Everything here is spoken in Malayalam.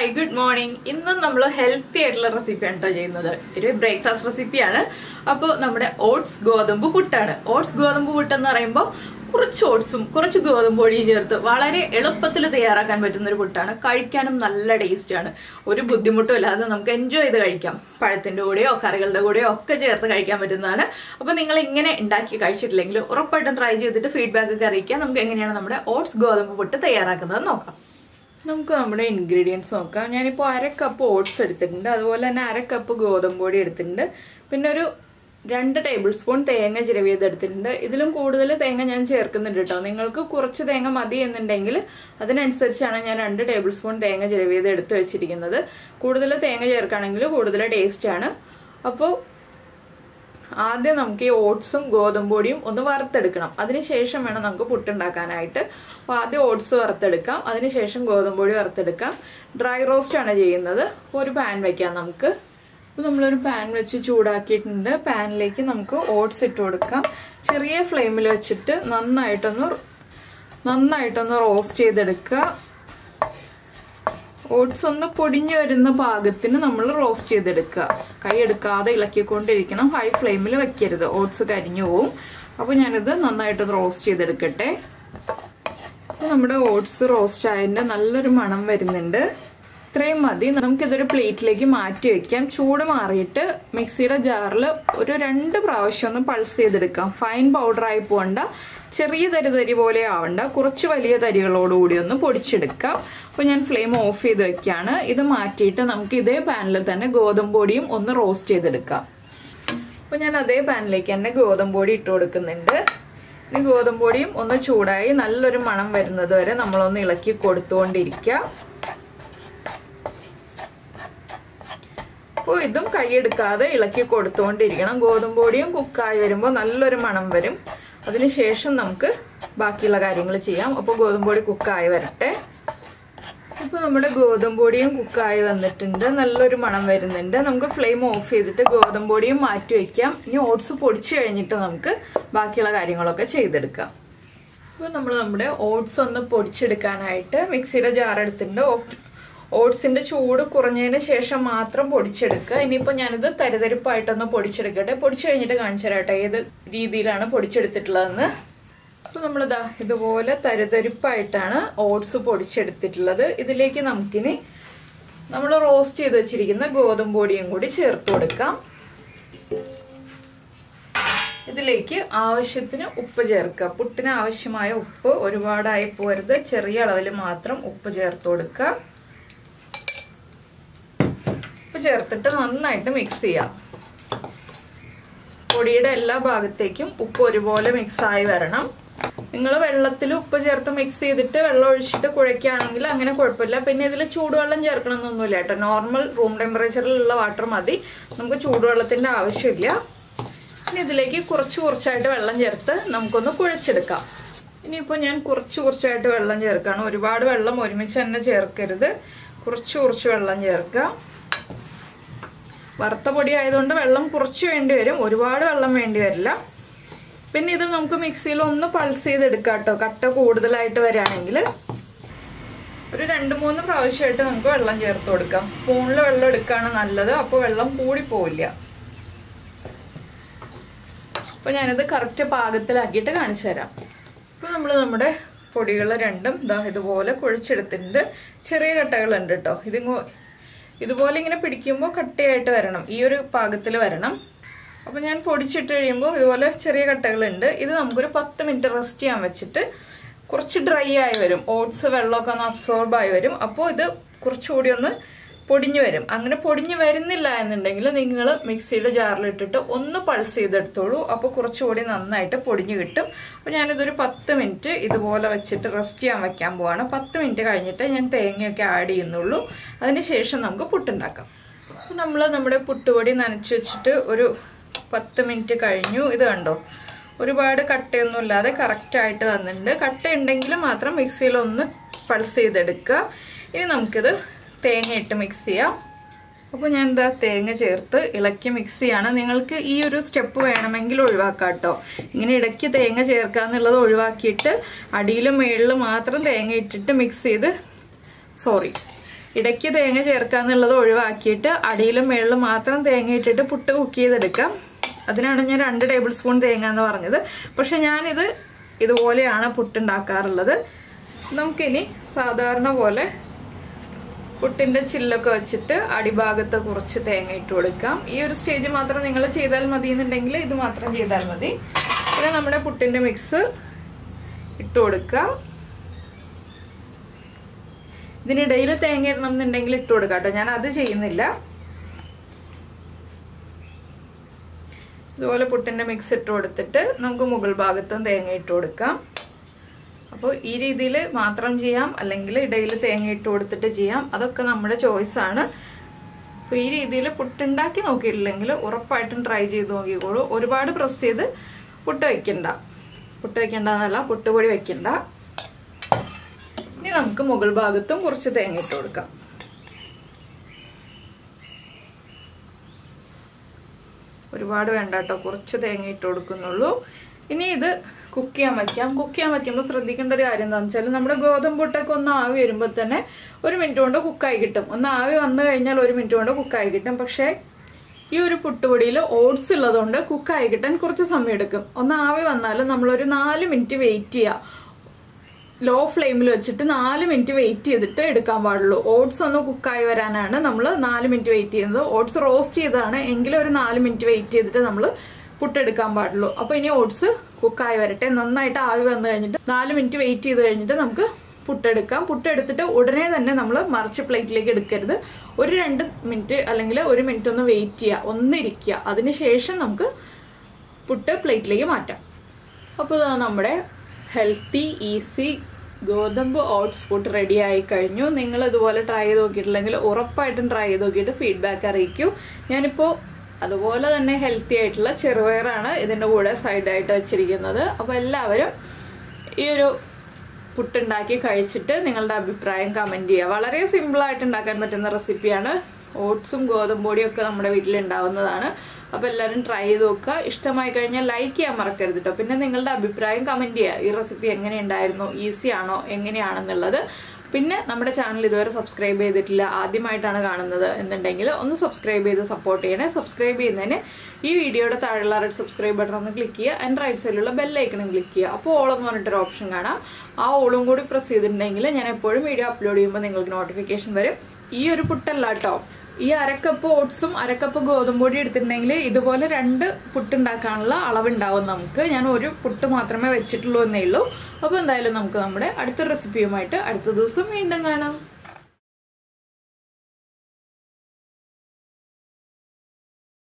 Hi, good morning. ഇന്നും നമ്മൾ ഹെൽത്തി ആയിട്ടുള്ള റെസിപ്പി ആണ് ചെയ്യുന്നത്. ഒരു ബ്രേക്ക്ഫാസ്റ്റ് റെസിപ്പിയാണ്. അപ്പോൾ നമ്മുടെ ഓട്സ് ഗോതമ്പ് പുട്ടാണ്. ഓട്സ് ഗോതമ്പ് പുട്ട് എന്ന് പറയുമ്പോൾ കുറച്ച് ഓട്സും കുറച്ച് ഗോതമ്പ് പൊടിയും ചേർത്ത് വളരെ എളുപ്പത്തിൽ തയ്യാറാക്കാൻ പറ്റുന്ന ഒരു പുട്ടാണ്. കഴിക്കാനും നല്ല ടേസ്റ്റ് ആണ്. ഒരു ബുദ്ധിമുട്ടും ഇല്ലാതെ നമുക്ക് എൻജോയ് ചെയ്ത് കഴിക്കാം. പഴത്തിന്റെ കൂടെയോ കറികളുടെ കൂടെയോ ഒക്കെ ചേർത്ത് കഴിക്കാൻ പറ്റുന്നതാണ്. അപ്പോൾ നിങ്ങൾ ഇങ്ങനെ ഉണ്ടാക്കി കഴിച്ചിട്ടില്ലെങ്കിൽ ഉറപ്പായിട്ടും ട്രൈ ചെയ്തിട്ട് ഫീഡ്ബാക്ക് ഒക്കെ അറിയിക്കാം. നമുക്ക് എങ്ങനെയാണ് നമ്മുടെ ഓട്സ് ഗോതമ്പ് പുട്ട് തയ്യാറാക്കുന്നത് നോക്കാം. നമുക്ക് നമ്മുടെ ഇൻഗ്രീഡിയൻസ് നോക്കാം. ഞാനിപ്പോൾ 1/2 കപ്പ് ഓട്സ് എടുത്തിട്ടുണ്ട്, അതുപോലെ തന്നെ 1/2 കപ്പ് ഗോതമ്പ് പൊടി എടുത്തിട്ടുണ്ട്, പിന്നെ ഒരു 2 ടേബിൾ സ്പൂൺ തേങ്ങ ചിരവിയത് എടുത്തിട്ടുണ്ട്. ഇതിലും കൂടുതൽ തേങ്ങ ഞാൻ ചേർക്കുന്നുണ്ട് കേട്ടോ. നിങ്ങൾക്ക് കുറച്ച് തേങ്ങ മതി എന്നുണ്ടെങ്കിൽ അതിനനുസരിച്ചാണ് ഞാൻ 2 ടേബിൾ സ്പൂൺ തേങ്ങ ചിരവിയത് എടുത്ത് വെച്ചിരിക്കുന്നത്. കൂടുതൽ തേങ്ങ ചേർക്കുകയാണെങ്കിൽ കൂടുതൽ ടേസ്റ്റ് ആണ്. അപ്പോൾ ആദ്യം നമുക്ക് ഈ ഓട്സും ഗോതമ്പ് പൊടിയും ഒന്ന് വറുത്തെടുക്കണം. അതിനുശേഷം വേണം നമുക്ക് പുട്ടുണ്ടാക്കാനായിട്ട്. അപ്പോൾ ആദ്യം ഓട്സ് വറുത്തെടുക്കാം, അതിനുശേഷം ഗോതമ്പ് പൊടി വറുത്തെടുക്കാം. ഡ്രൈ റോസ്റ്റ് ആണ് ചെയ്യുന്നത്. അപ്പോൾ ഒരു പാൻ വെക്കാം നമുക്ക്. അപ്പോൾ നമ്മളൊരു പാൻ വെച്ച് ചൂടാക്കിയിട്ടുണ്ട്. പാനിലേക്ക് നമുക്ക് ഓട്സ് ഇട്ട് കൊടുക്കാം. ചെറിയ ഫ്ലെയിമിൽ വെച്ചിട്ട് നന്നായിട്ടൊന്ന് റോസ്റ്റ് ചെയ്തെടുക്കുക. ഓട്സ് ഒന്ന് പൊടിഞ്ഞു വരുന്ന പാകത്തിന് നമ്മൾ റോസ്റ്റ് ചെയ്തെടുക്കുക. കൈ എടുക്കാതെ ഇളക്കിക്കൊണ്ടിരിക്കണം. ഹൈ ഫ്ലെയിമിൽ വെക്കരുത്, ഓട്സ് കരിഞ്ഞു പോവും. അപ്പോൾ ഞാനിത് നന്നായിട്ടൊന്ന് റോസ്റ്റ് ചെയ്തെടുക്കട്ടെ. അപ്പോൾ നമ്മുടെ ഓട്സ് റോസ്റ്റ് ആയതിൻ്റെ നല്ലൊരു മണം വരുന്നുണ്ട്. ഇത്രയും മതി. നമുക്കിതൊരു പ്ലേറ്റിലേക്ക് മാറ്റി വെക്കാം. ചൂട് മാറിയിട്ട് മിക്സിയുടെ ജാറിൽ ഒരു 2 പ്രാവശ്യം ഒന്ന് പൾസ് ചെയ്തെടുക്കാം. ഫൈൻ പൗഡറായി പോകണ്ട, ചെറിയ തരി പോലെ ആവണ്ട, കുറച്ച് വലിയ തരികളോടുകൂടി ഒന്ന് പൊടിച്ചെടുക്കാം. അപ്പോൾ ഞാൻ ഫ്ലെയിം ഓഫ് ചെയ്ത് വെക്കുകയാണ്. ഇത് മാറ്റിയിട്ട് നമുക്ക് ഇതേ പാനിൽ തന്നെ ഗോതമ്പ് പൊടിയും ഒന്ന് റോസ്റ്റ് ചെയ്തെടുക്കാം. അപ്പോൾ ഞാൻ അതേ പാനിലേക്ക് തന്നെ ഗോതമ്പ് പൊടി ഇട്ട് കൊടുക്കുന്നുണ്ട്. ഇനി ഗോതമ്പ് പൊടിയും ഒന്ന് ചൂടായി നല്ലൊരു മണം വരുന്നത് വരെ നമ്മളൊന്ന് ഇളക്കി കൊടുത്തുകൊണ്ടിരിക്കുക. അപ്പോൾ ഇതും കൈയെടുക്കാതെ ഇളക്കി കൊടുത്തുകൊണ്ടിരിക്കണം. ഗോതമ്പ് പൊടിയും കുക്കായി വരുമ്പോൾ നല്ലൊരു മണം വരും. അതിനുശേഷം നമുക്ക് ബാക്കിയുള്ള കാര്യങ്ങൾ ചെയ്യാം. അപ്പോൾ ഗോതമ്പ് പൊടി കുക്കായി വരട്ടെ. ഇപ്പോൾ നമ്മുടെ ഗോതമ്പ് പൊടിയും കുക്കായി വന്നിട്ടുണ്ട്, നല്ലൊരു മണം വരുന്നുണ്ട്. നമുക്ക് ഫ്ലെയിം ഓഫ് ചെയ്തിട്ട് ഗോതമ്പ് പൊടിയും മാറ്റി വയ്ക്കാം. ഇനി ഓട്സ് പൊടിച്ച് കഴിഞ്ഞിട്ട് നമുക്ക് ബാക്കിയുള്ള കാര്യങ്ങളൊക്കെ ചെയ്തെടുക്കാം. ഇപ്പോൾ നമ്മുടെ ഓട്സ് ഒന്ന് പൊടിച്ചെടുക്കാനായിട്ട് മിക്സിയുടെ ജാർ എടുത്തിട്ടുണ്ട്. ഓട്സിന്റെ ചൂട് കുറഞ്ഞതിന് ശേഷം മാത്രം പൊടിച്ചെടുക്കുക. ഇനിയിപ്പോൾ ഞാനിത് തരിതരിപ്പായിട്ടൊന്ന് പൊടിച്ചെടുക്കട്ടെ. പൊടിച്ചു കഴിഞ്ഞിട്ട് കാണിച്ചു തരാട്ടെ ഏത് രീതിയിലാണ് പൊടിച്ചെടുത്തിട്ടുള്ളതെന്ന്. അപ്പോൾ നമ്മളിതാ ഇതുപോലെ തരിതരിപ്പായിട്ടാണ് ഓട്സ് പൊടിച്ചെടുത്തിട്ടുള്ളത്. ഇതിലേക്ക് നമുക്കിനി നമ്മൾ റോസ്റ്റ് ചെയ്ത് വെച്ചിരിക്കുന്ന ഗോതമ്പ് പൊടിയും കൂടി ചേർത്ത് കൊടുക്കാം. ഇതിലേക്ക് ആവശ്യത്തിന് ഉപ്പ് ചേർക്കുക. പുട്ടിന് ആവശ്യമായ ഉപ്പ് ഒരുപാടായി പോരുത്, ചെറിയ അളവിൽ മാത്രം ഉപ്പ് ചേർത്ത് കൊടുക്കുക. ചേർത്തിട്ട് നന്നായിട്ട് മിക്സ് ചെയ്യാം. പൊടിയുടെ എല്ലാ ഭാഗത്തേക്കും ഉപ്പ് ഒരുപോലെ മിക്സായി വരണം. നിങ്ങൾ വെള്ളത്തിൽ ഉപ്പ് ചേർത്ത് മിക്സ് ചെയ്തിട്ട് വെള്ളം ഒഴിച്ചിട്ട് കുഴയ്ക്കുകയാണെങ്കിൽ അങ്ങനെ കുഴപ്പമില്ല. പിന്നെ ഇതിൽ ചൂടുവെള്ളം ചേർക്കണമെന്നൊന്നുമില്ല കേട്ടോ. നോർമൽ റൂം ടെമ്പറേച്ചറിലുള്ള വാട്ടർ മതി, നമുക്ക് ചൂടുവെള്ളത്തിന്റെ ആവശ്യമില്ല. ഇനി ഇതിലേക്ക് കുറച്ചായിട്ട് വെള്ളം ചേർത്ത് നമുക്കൊന്ന് കുഴച്ചെടുക്കാം. ഇനിയിപ്പോൾ ഞാൻ കുറച്ചായിട്ട് വെള്ളം ചേർക്കുകയാണ്. ഒരുപാട് വെള്ളം ഒരുമിച്ച് തന്നെ ചേർക്കരുത്, കുറച്ച് വെള്ളം ചേർക്കുക. വറുത്ത പൊടി ആയതുകൊണ്ട് വെള്ളം കുറച്ച് വേണ്ടി വരും, ഒരുപാട് വെള്ളം വേണ്ടി വരില്ല. പിന്നെ ഇത് നമുക്ക് മിക്സിയിൽ ഒന്ന് പൾസ് ചെയ്തെടുക്കാം കേട്ടോ. കട്ട കൂടുതലായിട്ട് വരികയാണെങ്കിൽ ഒരു 2-3 പ്രാവശ്യമായിട്ട് നമുക്ക് വെള്ളം ചേർത്ത് കൊടുക്കാം. സ്പൂണിൽ വെള്ളം എടുക്കുകയാണ് നല്ലത്, അപ്പോൾ വെള്ളം കൂടിപ്പോവില്ല. അപ്പോൾ ഞാനിത് കറക്റ്റ് പാകത്തിലാക്കിയിട്ട് കാണിച്ചു തരാം. ഇപ്പോൾ നമ്മുടെ പൊടികൾ രണ്ടും ഇതുപോലെ കുഴച്ചെടുത്തിട്ടുണ്ട്. ചെറിയ കട്ടകളുണ്ട് കേട്ടോ. ഇതുപോലെ ഇങ്ങനെ പിടിക്കുമ്പോൾ കട്ടയായിട്ട് വരണം, ഈ ഒരു പാകത്തിൽ വരണം. അപ്പോൾ ഞാൻ പൊടിച്ചിട്ട് കഴിയുമ്പോൾ ഇതുപോലെ ചെറിയ കട്ടകളുണ്ട്. ഇത് നമുക്കൊരു 10 മിനിറ്റ് റെസ്റ്റ് ചെയ്യാൻ വെച്ചിട്ട് കുറച്ച് ഡ്രൈ ആയി വരും. ഓട്സ് വെള്ളമൊക്കെ ഒന്ന് അബ്സോർബ് ആയി വരും. അപ്പോൾ ഇത് കുറച്ചുകൂടി ഒന്ന് പൊടിഞ്ഞു വരും. അങ്ങനെ പൊടിഞ്ഞു വരുന്നില്ല എന്നുണ്ടെങ്കിൽ നിങ്ങൾ മിക്സിയുടെ ജാറിലിട്ടിട്ട് ഒന്ന് പൾസ് ചെയ്തെടുത്തോളൂ. അപ്പോൾ കുറച്ചുകൂടി നന്നായിട്ട് പൊടിഞ്ഞു കിട്ടും. അപ്പോൾ ഞാനിതൊരു 10 മിനിറ്റ് ഇതുപോലെ വെച്ചിട്ട് റെസ്റ്റ് ചെയ്യാൻ വെക്കാൻ പോവാണ്. 10 മിനിറ്റ് കഴിഞ്ഞിട്ട് ഞാൻ തേങ്ങയൊക്കെ ആഡ് ചെയ്യുന്നുള്ളൂ. അതിനുശേഷം നമുക്ക് പുട്ടുണ്ടാക്കാം. അപ്പോൾ നമ്മുടെ പുട്ടുപൊടി നനച്ച് വെച്ചിട്ട് ഒരു 10 മിനിറ്റ് കഴിഞ്ഞു. ഇത് കണ്ടോ, ഒരുപാട് കട്ടയൊന്നും ഇല്ലാതെ കറക്റ്റായിട്ട് വന്നിട്ടുണ്ട്. കട്ട ഉണ്ടെങ്കിൽ മാത്രം മിക്സിയിൽ ഒന്ന് പൾസ് ചെയ്തെടുക്കുക. ഇനി നമുക്കിത് തേങ്ങ ഇട്ട് മിക്സ് ചെയ്യാം. അപ്പോൾ ഞാൻ തേങ്ങ ചേർത്ത് ഇളക്കി മിക്സ് ചെയ്യാണ്. നിങ്ങൾക്ക് ഈ ഒരു സ്റ്റെപ്പ് വേണമെങ്കിൽ ഒഴിവാക്കാം കേട്ടോ. ഇങ്ങനെ ഇടയ്ക്ക് തേങ്ങ ചേർക്കാന്നുള്ളത് ഒഴിവാക്കിയിട്ട് അടിയിലും മേളിലും മാത്രം തേങ്ങ ഇട്ടിട്ട് മിക്സ് ചെയ്ത് ഇടയ്ക്ക് തേങ്ങ ചേർക്കാന്നുള്ളത് ഒഴിവാക്കിയിട്ട് അടിയിലും മേളിലും മാത്രം തേങ്ങ ഇട്ടിട്ട് പുട്ട് കുക്ക് ചെയ്തെടുക്കാം. അതിനാണ് ഞാൻ 2 ടേബിൾ സ്പൂൺ തേങ്ങ എന്ന് പറഞ്ഞത്. പക്ഷെ ഞാനിത് ഇതുപോലെയാണ് പുട്ടുണ്ടാക്കാറുള്ളത്. നമുക്കിനി സാധാരണ പോലെ പുട്ടിന്റെ ചില്ലൊക്കെ വെച്ചിട്ട് അടിഭാഗത്ത് കുറച്ച് തേങ്ങ ഇട്ട് കൊടുക്കാം. ഈ ഒരു സ്റ്റേജ് മാത്രം നിങ്ങൾ ചെയ്താൽ മതി എന്നുണ്ടെങ്കിൽ ഇത് മാത്രം ചെയ്താൽ മതി. പിന്നെ നമ്മുടെ പുട്ടിന്റെ മിക്സ് ഇട്ട് കൊടുക്കാം. ഇതിനിടയിൽ തേങ്ങ ഇടണം എന്നുണ്ടെങ്കിൽ ഇട്ട് കൊടുക്കാം കേട്ടോ. ഞാൻ അത് ചെയ്യുന്നില്ല. ഇതുപോലെ പുട്ടിന്റെ മിക്സ് ഇട്ട് കൊടുത്തിട്ട് നമുക്ക് മുകൾ ഭാഗത്തും തേങ്ങ ഇട്ട് കൊടുക്കാം. അപ്പോൾ ഈ രീതിയിൽ മാത്രം ചെയ്യാം, അല്ലെങ്കിൽ ഇടയിൽ തേങ്ങ ഇട്ട് കൊടുത്തിട്ട് ചെയ്യാം. അതൊക്കെ നമ്മുടെ ചോയ്സാണ്. അപ്പോൾ ഈ രീതിയിൽ പുട്ടുണ്ടാക്കി നോക്കിയിട്ടില്ലെങ്കിൽ ഉറപ്പായിട്ടും ട്രൈ ചെയ്ത് നോക്കിക്കോളൂ. ഒരുപാട് പ്രസ് ചെയ്ത് പുട്ട് വെക്കണ്ടെന്നല്ല, പുട്ടുപൊടി വെക്കണ്ട. ഇനി നമുക്ക് മുകൾ ഭാഗത്തും കുറച്ച് തേങ്ങ ഇട്ട് കൊടുക്കാം. ഒരുപാട് വേണ്ട കേട്ടോ, കുറച്ച് തേങ്ങ ഇട്ട് കൊടുക്കുന്നുള്ളൂ. ഇനി ഇത് കുക്ക് ചെയ്യാൻ വയ്ക്കാം. കുക്ക് ചെയ്യാൻ വയ്ക്കുമ്പോൾ ശ്രദ്ധിക്കേണ്ട ഒരു കാര്യം എന്താണെന്ന് വെച്ചാൽ നമ്മുടെ ഗോതമ്പ് പുട്ടൊക്കെ ഒന്ന് ആവി വരുമ്പോൾ തന്നെ 1 മിനിറ്റ് കൊണ്ട് കുക്കായി കിട്ടും. ഒന്ന് ആവി വന്നു കഴിഞ്ഞാൽ 1 മിനിറ്റ് കൊണ്ട് കുക്കായി കിട്ടും. പക്ഷേ ഈ ഒരു പുട്ടുപൊടിയിൽ ഓട്സ് ഉള്ളതുകൊണ്ട് കുക്കായി കിട്ടാൻ കുറച്ച് സമയം എടുക്കും. ഒന്ന് ആവി വന്നാലും നമ്മളൊരു 4 മിനിറ്റ് വെയിറ്റ് ചെയ്യുക. ലോ ഫ്ലെയിമിൽ വെച്ചിട്ട് 4 മിനിറ്റ് വെയിറ്റ് ചെയ്തിട്ട് എടുക്കാൻ പാടുള്ളൂ. ഓട്സ് ഒന്ന് കുക്കായി വരാനാണ് നമ്മൾ 4 മിനിറ്റ് വെയിറ്റ് ചെയ്യുന്നത്. ഓട്സ് റോസ്റ്റ് ചെയ്തതാണ് എങ്കിലും ഒരു 4 മിനിറ്റ് വെയിറ്റ് ചെയ്തിട്ട് നമ്മൾ പുട്ടെടുക്കാൻ പാടുള്ളൂ. അപ്പൊ ഇനി ഓട്സ് കുക്കായി വരട്ടെ. നന്നായിട്ട് ആവി വന്നു കഴിഞ്ഞിട്ട് 4 മിനിറ്റ് വെയിറ്റ് ചെയ്ത് കഴിഞ്ഞിട്ട് നമുക്ക് പുട്ടെടുക്കാം. പുട്ടെടുത്തിട്ട് ഉടനെ തന്നെ നമ്മൾ മറിച്ച് പ്ലേറ്റിലേക്ക് എടുക്കരുത്. ഒരു 2 മിനിറ്റ് അല്ലെങ്കിൽ 1 മിനിറ്റ് ഒന്ന് വെയിറ്റ് ചെയ്യുക, ഒന്നിരിക്കുക. അതിനുശേഷം നമുക്ക് പുട്ട് പ്ലേറ്റിലേക്ക് മാറ്റാം. അപ്പോൾ നമ്മുടെ ഹെൽത്തി ഈസി ഗോതമ്പ് ഓട്സ് പുട്ട് റെഡി ആയി കഴിഞ്ഞു. നിങ്ങൾ ഇതുപോലെ ട്രൈ ചെയ്ത് നോക്കിയിട്ടില്ലെങ്കിൽ ഉറപ്പായിട്ടും ട്രൈ ചെയ്ത് നോക്കിയിട്ട് ഫീഡ്ബാക്ക് അറിയിക്കൂ. ഞാനിപ്പോൾ അതുപോലെ തന്നെ ഹെൽത്തി ആയിട്ടുള്ള ചെറുപയറാണ് ഇതിൻ്റെ കൂടെ സൈഡായിട്ട് വെച്ചിരിക്കുന്നത്. അപ്പോൾ എല്ലാവരും ഈ ഒരു പുട്ടുണ്ടാക്കി കഴിച്ചിട്ട് നിങ്ങളുടെ അഭിപ്രായം കമൻറ്റ് ചെയ്യുക. വളരെ സിമ്പിളായിട്ട് ഉണ്ടാക്കാൻ പറ്റുന്ന റെസിപ്പിയാണ്. ഓട്സും ഗോതമ്പ് പൊടിയും ഒക്കെ നമ്മുടെ വീട്ടിലുണ്ടാവുന്നതാണ്. അപ്പോൾ എല്ലാവരും ട്രൈ ചെയ്ത് നോക്കുക. ഇഷ്ടമായി കഴിഞ്ഞാൽ ലൈക്ക് ചെയ്യാൻ മറക്കരുത് കേട്ടോ. പിന്നെ നിങ്ങളുടെ അഭിപ്രായം കമൻറ്റ് ചെയ്യുക. ഈ റെസിപ്പി എങ്ങനെയുണ്ടായിരുന്നു, ഈസി ആണോ, എങ്ങനെയാണെന്നുള്ളത്. പിന്നെ നമ്മുടെ ചാനൽ ഇതുവരെ സബ്സ്ക്രൈബ് ചെയ്തിട്ടില്ല, ആദ്യമായിട്ടാണ് കാണുന്നത് എന്നുണ്ടെങ്കിൽ ഒന്ന് സബ്സ്ക്രൈബ് ചെയ്ത് സപ്പോർട്ട് ചെയ്യണേ. സബ്സ്ക്രൈബ് ചെയ്യുന്നതിന് ഈ വീഡിയോയുടെ താഴെയുള്ള റെഡ് സബ്സ്ക്രൈബ് ബട്ടൺ ഒന്ന് ക്ലിക്ക് ചെയ്യുക. ആൻഡ് റൈറ്റ് സൈഡിലുള്ള ബെല്ലൈക്കണും ക്ലിക്ക് ചെയ്യുക. അപ്പോൾ ഓൾ എന്ന് പറഞ്ഞിട്ടൊരു ഓപ്ഷൻ കാണാം. ആ ഓളും കൂടി പ്രസ് ചെയ്തിട്ടുണ്ടെങ്കിൽ ഞാൻ എപ്പോഴും വീഡിയോ അപ്ലോഡ് ചെയ്യുമ്പോൾ നിങ്ങൾക്ക് നോട്ടിഫിക്കേഷൻ വരും. ഈ ഒരു പുട്ടല്ല കേട്ടോ, ഈ 1/2 കപ്പ് ഓട്സും 1/2 കപ്പ് ഗോതമ്പ് പൊടി എടുത്തിട്ടുണ്ടെങ്കിൽ ഇതുപോലെ 2 പുട്ടുണ്ടാക്കാനുള്ള അളവുണ്ടാവും നമുക്ക്. ഞാൻ ഒരു പുട്ട് മാത്രമേ വെച്ചിട്ടുള്ളൂ എന്നേ ഉള്ളൂ. അപ്പോൾ എന്തായാലും നമുക്ക് നമ്മുടെ അടുത്ത റെസിപ്പിയുമായിട്ട് അടുത്ത ദിവസം വീണ്ടും കാണാം.